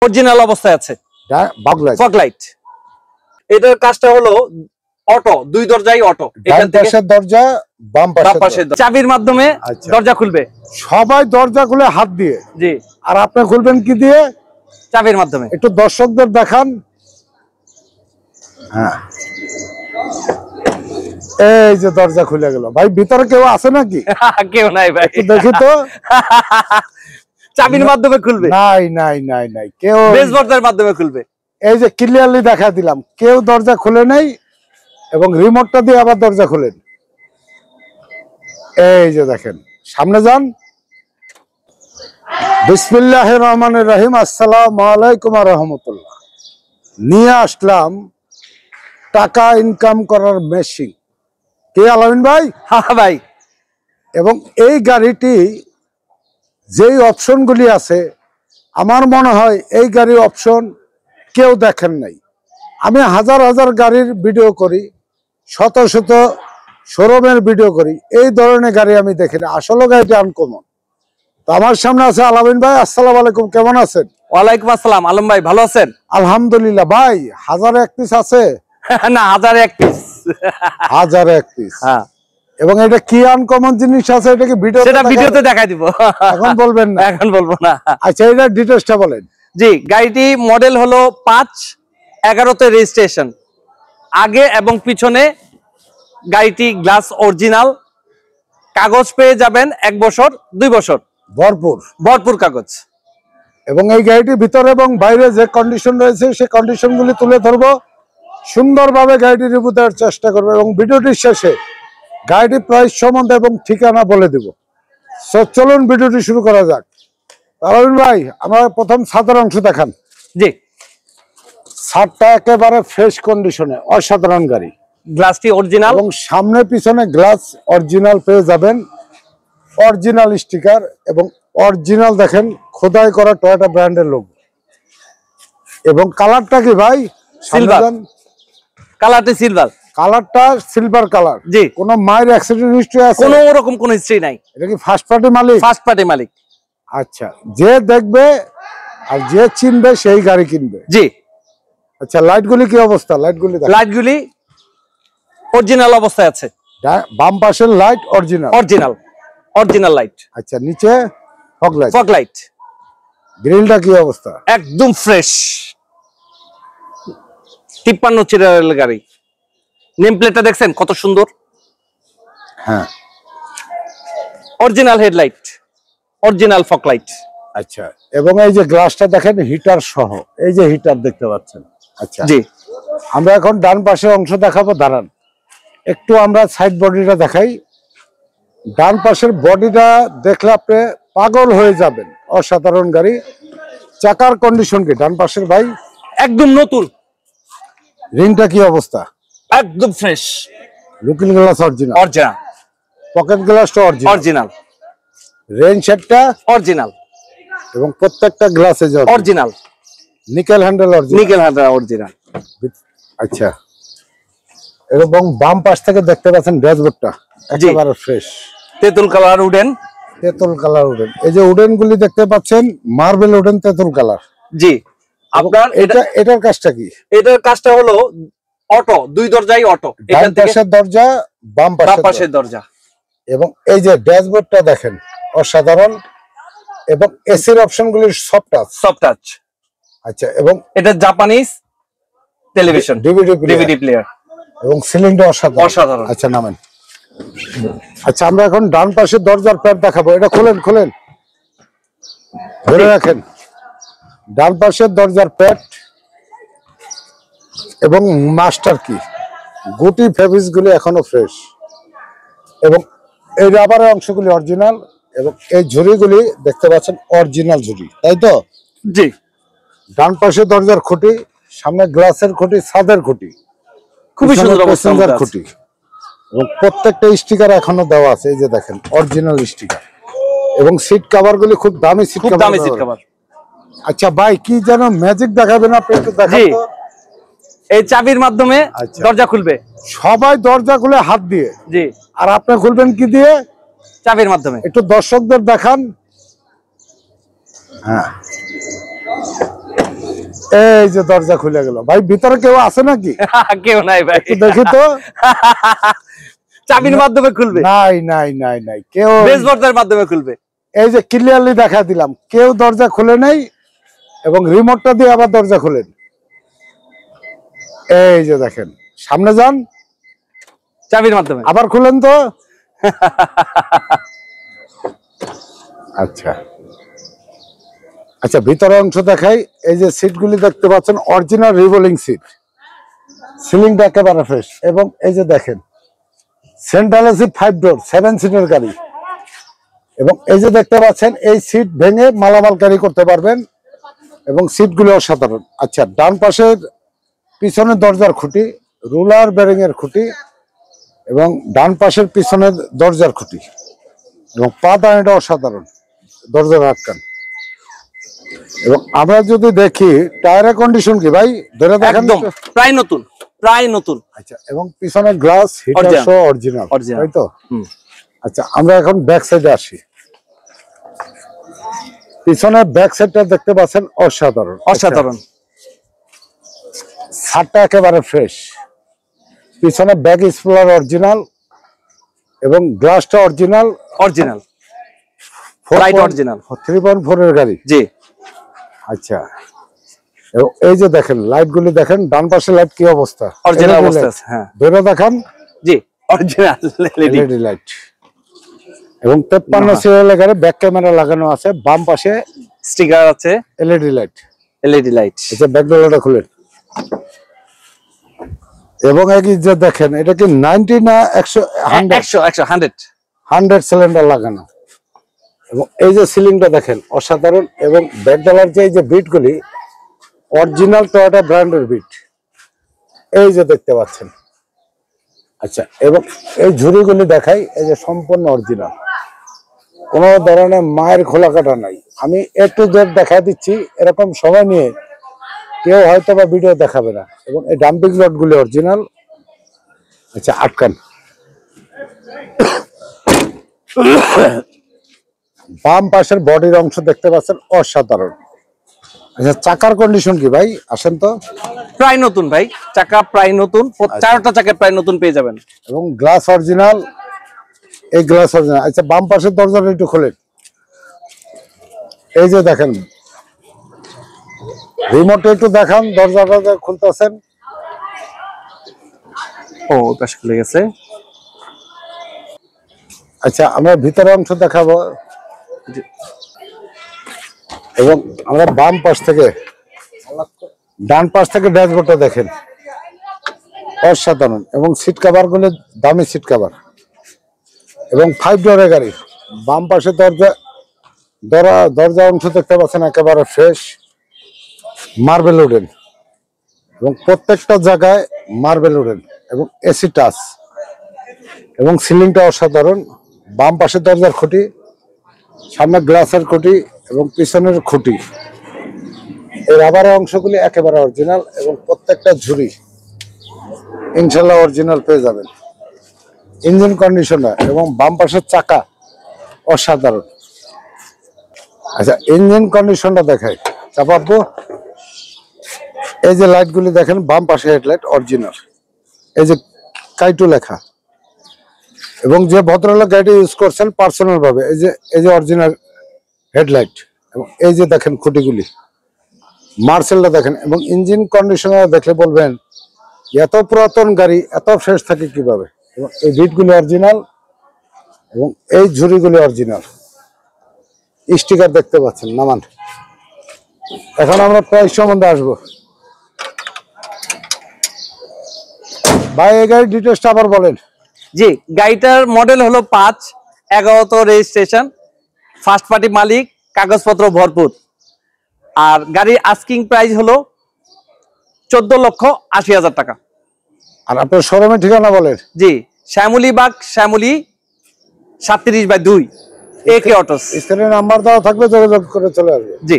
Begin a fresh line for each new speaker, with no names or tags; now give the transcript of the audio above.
Original অবস্থায় আছে, fog light. এটার কাজটা হলো অটো, দুই দরজাই অটো।
ডান পাশের দরজা, বাম পাশের
চাবির মাধ্যমে দরজা খুলবে।
সবাই দরজা খুলে হাত দিয়ে,
জি।
আর আপনি খুলবেন কি দিয়ে?
চাবির মাধ্যমে।
একটু দর্শকদের দেখান। হ্যাঁ, এই যে দরজা খুলে গেল। ভাই ভিতরে কেউ আছে নাকি?
কেউ নাই ভাই,
দেখি তো।
চাবির মাধ্যমে খুলবে?
নাই নাই নাই নাই, কেউ
বেসবর্ডের মাধ্যমে খুলবে।
এই যে ক্লিয়ারলি দেখা দিলাম, কেউ দরজা খুলে নাই, এবং রিমোটটা দিয়ে আবার দরজা খুলেন। এই যে দেখেন, সামনে যান। বিসমিল্লাহির রহমানির রহিম। আসসালামু আলাইকুম ওয়া রাহমাতুল্লাহ। নিয়ে আসলাম টাকা ইনকাম করার মেশিন। কে আলামিন ভাই?
হ্যাঁ ভাই।
এবং এই গাড়িটি যেই অপশনগুলি আছে, আমার মনে হয় এই গাড়ির অপশন কেউ দেখেন নাই। আমি হাজার হাজার গাড়ির ভিডিও করি, শত শত শোরুমের ভিডিও করি, এই ধরনের গাড়ি আমি দেখি না। আসলে গাড়িটি আনকমন। তো আমার সামনে আছে আলামিন ভাই। আসসালামু আলাইকুম, কেমন আছেন?
ওয়ালাইকুম আসসালাম। আলম ভাই ভালো আছেন?
আলহামদুলিল্লাহ। ভাই 1001 পিস আছে?
না, 1001 পিস।
1001 পিস।
হ্যাঁ।
এবং এটা কি আনকমন জিনিস আছে, এটা কি
ভিডিওতে দেখাই দিব।
এখন বলবেন না?
এখন বলবো না।
আচ্ছা, এটা ডিটেইলসটা বলেন।
জি, গাড়িটি মডেল হলো 5/11 রেজিস্ট্রেশন। আগে এবং পিছনে গাড়িটি গ্লাস অরিজিনাল, কাগজ পেয়ে যাবেন 1 বছর 2 বছর, ভরপুর কাগজ।
এবং এই গাড়িটির ভিতরে এবং বাইরে যে কন্ডিশন রয়েছে, সেই কন্ডিশনগুলি তুলে ধরবো, সুন্দরভাবে গাড়িটি রিভিউ দেওয়ার চেষ্টা করবো, এবং ভিডিওটির শেষে গাড়িটির প্রাইস সম্বন্ধে এবং ঠিকানা বলে দিব। সো চলুন ভিডিওটি শুরু করা যাক। আলামিন ভাই, আমার প্রথম ছাদের অংশ দেখান।
জি।
ছাদটা একেবারে ফ্রেশ কন্ডিশনে, অসাধারণ গাড়ি।
গ্লাসটি অরিজিনাল,
এবং সামনে পিছনে গ্লাস অরিজিনাল পেয়ে যাবেন, অরিজিনাল স্টিকার, এবং অরিজিনাল দেখেন খোদাই করা টয়োটা ব্র্যান্ডের লোগো। এবং কালারটা কি ভাই?
সিলভার কালারটি, সিলভার
কালারটা সিলভার কালার।
জি।
কোন মায়ের অ্যাক্সিডেন্ট হিস্ট্রি আছে?
কোনো রকম কোনো হিস্ট্রি নাই।
এটা কি ফার্স্ট পার্টি মালিক?
ফার্স্ট পার্টি মালিক।
আচ্ছা, যে দেখবে আর যে চিনবে সেই গাড়ি কিনবে।
জি।
আচ্ছা, লাইটগুলি কি অবস্থা? লাইটগুলি
অরিজিনাল অবস্থায় আছে।
বাম পাশের লাইট অরিজিনাল লাইট। আচ্ছা, নিচে ফগ লাইট। গ্রিলটা কি অবস্থা?
একদম ফ্রেশ। 53 সিরিয়ালের গাড়ি। নেম প্লেটটা দেখছেন কত সুন্দর?
হ্যাঁ।
Original headlight, original fog light.
আচ্ছা, এবং এই যে গ্লাসটা দেখেন হিটার সহ, এই যে হিটার দেখতে পাচ্ছেন। আচ্ছা
জি।
আমরা এখন ডান পাশের অংশ দেখাবো, দাঁড়ান একটু আমরা সাইড বডিটা দেখাই। ডান পাশের বডিটা দেখলে আপনি পাগল হয়ে যাবেন, অসাধারণ গাড়ি। চাকার কন্ডিশন কি ডান পাশের ভাই?
একদম নতুন।
রিংটা কি অবস্থা?
একদম fresh.
Looking glass original. Pocket গ্লাসটা অরিজিনাল। রেইন শেডটা
অরিজিনাল,
এবং প্রত্যেকটা গ্লাসে
অরিজিনাল।
Nickel handle
original.
আচ্ছা, এবং বাম পাশ থেকে দেখতে পাচ্ছেন ড্যাশবোর্ডটা একেবারে ফ্রেশ,
তেঁতুল কালার উডেন।
এই যে উডেন গুলি দেখতে পাচ্ছেন, মার্বেল উডেন, তেঁতুল কালার।
জি। আপনার
এটার কাজটা কি?
এটার কাজটা হলো অটো, দুই দরজাই অটো।
ডান পাশের দরজা, বাম পাশের দরজা। এবং এই যে ড্যাশবোর্ডটা দেখেন, অসাধারণ। এবং এসির অপশনগুলি সফট টাচ। আচ্ছা, এবং
এটা জাপানিজ টেলিভিশন, ডিভিডি প্লেয়ার।
এবং সিলিংটা অসাধারণ। আচ্ছা, নামেন। আচ্ছা, আমরা এখন ডান পাশের দরজার প্যাড দেখাবো। এটা খোলেন, ধরে রাখেন। ডান পাশের দরজার প্যাড এবং মাস্টার কি, গুটি ফেব্রিক্স গুলি এখনো ফ্রেশ, এবং এই রাবারের অংশগুলি অরিজিনাল, এবং এই ঝুড়িগুলি দেখতে পাচ্ছেন অরিজিনাল ঝুড়ি, তাই তো?
জি।
ডান পাশে দরজার খুঁটি, সামনে গ্লাসের খুঁটি, ছাদের খুঁটি,
খুবই সুন্দর
প্যাসেঞ্জার খুঁটি, এবং প্রত্যেকটা স্টিকার এখনো দেওয়া আছে। এই যে দেখেন অরিজিনাল স্টিকার, এবং সিট কভার গুলি খুব দামি সিট কভার। আচ্ছা ভাই, কি যেন ম্যাজিক দেখাবেন আপনি, একটু দেখান তো।
এই চাবির মাধ্যমে দরজা খুলবে।
সবাই দরজা খুলে হাত দিয়ে।
জি।
আর আপনি খুলবেন কি দিয়ে?
চাবির মাধ্যমে।
একটু দর্শকদের দেখান। হ্যাঁ, এই যে দরজা খুলে গেল ভাই, ভিতরে কেউ আছে নাকি?
কেউ নাই ভাই,
দেখি তো।
চাবির মাধ্যমে খুলবে?
নাই নাই নাই নাই, কেউ
বেসবর্ডের মাধ্যমে খুলবে।
এই যে ক্লিয়ারলি দেখা দিলাম, কেউ দরজা খুলে নাই এবং রিমোটটা দিয়ে আবার দরজা খুলেন। এই যে দেখেন, সামনে যান,
চাবির মাধ্যমে
আবার খুলেন তো। আচ্ছা আচ্ছা, ভিতরের অংশ দেখাই। এই যে সিটগুলি দেখতে পাচ্ছেন অরিজিনাল রিভলিং সিট, সিলিংটা একেবারে ফ্রেশ। এবং এই যে দেখেন সেন্ট্রাল এসি 5 ডোর 7 সিটের গাড়ি। এবং এই যে দেখতে পাচ্ছেন এই সিট ভেঙে মালামাল ক্যারি করতে পারবেন এবং সিটগুলো অসাধারণ। আচ্ছা, ডান পাশের পিছনের দরজার খুঁটি, রুলার বেরিং এর খুঁটি এবং ডান পাশের পিছনের দরজার খুঁটি এবং পা দাঁড়ানোটা অসাধারণ, দরজার আটকান। এবং আমরা যদি দেখি টায়ারের কন্ডিশন কি ভাই, ধরে দেখেন
একদম প্রায় নতুন, প্রায় নতুন।
আচ্ছা, এবং পিছনে গ্লাস হিটার সহ অরিজিনাল, তাই তো? আচ্ছা, আমরা এখন ব্যাক সাইডে আসি। পিছনে ব্যাক সাইডটা দেখতে পাচ্ছেন অসাধারণ,
অসাধারণ।
ছাদটা একেবারে ফ্রেশ, পিছনে ব্যাক স্পয়লার অরিজিনাল এবং গ্লাসটা অরিজিনাল,
অরিজিনাল লাইট অরিজিনাল
3.4 এর গাড়ি।
জি।
আচ্ছা, এবং এই যে দেখেন লাইট গুলি দেখেন, ডান পাশে লাইট কি অবস্থা,
অরিজিনাল অবস্থা আছে। হ্যাঁ,
ধরে দেখান।
জি, অরিজিনাল
এলইডি লাইট এবং 53 সিরিয়ালের গাড়ি, ব্যাক ক্যামেরা লাগানো আছে, বাম পাশে
স্টিকার আছে,
এলইডি লাইট,
এলইডি লাইট।
আচ্ছা, ব্যাক ডোরটা খুলেন। এবং এই যে দেখেন, এটা কি 90 না 100? 100 সিলিন্ডার লাগানো। এবং এই যে সিলিংটা দেখেন অসাধারণ। এবং ব্যাকডালার যে এই যে বিটগুলি অরিজিনাল টয়োটা ব্র্যান্ডের বিট, এই যে দেখতে পাচ্ছেন। আচ্ছা, এবং এই ঝুড়িগুলি দেখাই, এই যে সম্পূর্ণ অরিজিনাল, কোনো ধরনের মায়ের খোলা কাটা নাই। আমি একটু জেড দেখা দিচ্ছি, এরকম সময় নিয়ে কেউ হয়তো বা ভিডিও দেখাবে না। এবং এই ডাম্পিং লটগুলি অরিজিনাল। আচ্ছা, আটকান। বাম পাশের বডির অংশ দেখতে পাচ্ছেন অসাধারণ। আচ্ছা, চাকার কন্ডিশন কি ভাই, আসেন তো।
প্রায় নতুন ভাই, চাকা প্রায় নতুন, চারটা চাকা প্রায় নতুন পেয়ে যাবেন।
এবং গ্লাস অরিজিনাল, এই গ্লাস অরিজিনাল। আচ্ছা, বাম পাশের দরজাটা একটু খোলেন। এই যে দেখেন, রিমোটে একটু দেখান, দরজাটা খুলতেছেন।
ও, পাশ খুলে গেছে।
আচ্ছা, আমরা ভিতরের অংশ দেখাবো। এবং আমরা বাম পাশ থেকে, ডান পাশ থেকে ড্যাশবোর্ডটা দেখেন অসাধারণ। এবং সিট কাভার গুলো দামি সিট কাভার এবং 5 ডোরের গাড়ি। বাম পাশে দরজা অংশ দেখতে পাচ্ছেন একেবারে ফ্রেশ, মার্বেল উডেন এবং প্রত্যেকটা জায়গায় মার্বেল উডেন এবং এসি টাচ এবং সিলিংটা অসাধারণ। বাম পাশের দরজার খুঁটি, সামনে গ্লাসের খুঁটি এবং পিছনের খুঁটি, এই রাবারের অংশগুলি একেবারে অরিজিনাল এবং প্রত্যেকটা ঝুড়ি ইনশাল্লাহ অরিজিনাল পেয়ে যাবেন। ইঞ্জিন কন্ডিশনার এবং বাম পাশের চাকা অসাধারণ। আচ্ছা, ইঞ্জিন কন্ডিশনটা দেখাই চাপাবো। এই যে লাইটগুলি দেখেন, বাম পাশে হেডলাইট অরিজিনাল, এই যে কাইটু লেখা। এবং যে ভদ্রলোক গাড়িটি ইউজ করছেন পার্সোনাল ভাবে, এই যে অরিজিনাল হেডলাইট। এবং এই যে দেখেন খুঁটিগুলি, মার্সেলটা দেখেন। এবং ইঞ্জিন কন্ডিশনার দেখলে বলবেন এত পুরাতন গাড়ি এত ফ্রেশ থাকে কিভাবে। এবং এই বিটগুলি অরিজিনাল এবং এই ঝুড়িগুলি অরিজিনাল। স্টিকার দেখতে পাচ্ছেন, নামান। এখন আমরা প্রাইস সম্বন্ধে আসবো। ভাই, এই গাড়ির ডিটেলসটা আবার বলেন।
জি, গাড়িটার মডেল হলো 5, 11 রেজিস্ট্রেশন, ফার্স্ট পার্টি মালিক, কাগজপত্র ভরপুর। আর গাড়ির আস্কিং প্রাইস হলো 14,80,000 টাকা।
আর আপনার শোরুমের ঠিকানা বলেন।
জি, শ্যামলীবাগ, শ্যামলী 37/2, AK অটোস।
স্ক্রিনে নাম্বার দেওয়া থাকবে, যোগাযোগ করে চলে আসবে।
জি।